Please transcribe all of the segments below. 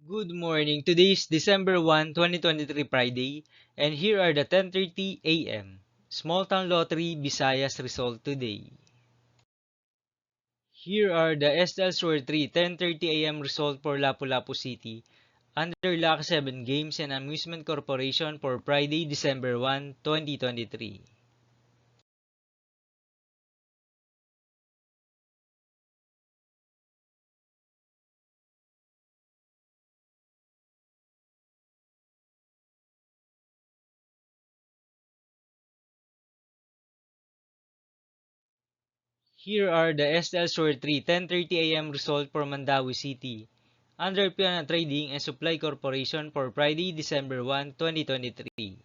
Good morning. Today is December 1, 2023 Friday, and here are the 10:30 a.m. Small Town Lottery Visayas result today. Here are the SL Store 3 10:30 a.m. result for Lapu-Lapu City under Lucky 7 Games and Amusement Corporation for Friday, December 1, 2023. Here are the SL Store 3 10:30 a.m. result for Mandawi City under Piana Trading and Supply Corporation for Friday, December 1, 2023.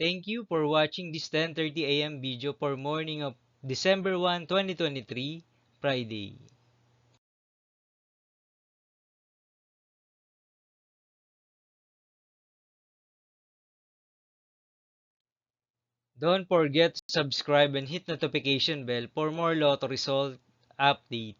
Thank you for watching this 10:30 a.m. video for morning of December 1, 2023, Friday. Don't forget to subscribe and hit notification bell for more lotto result update.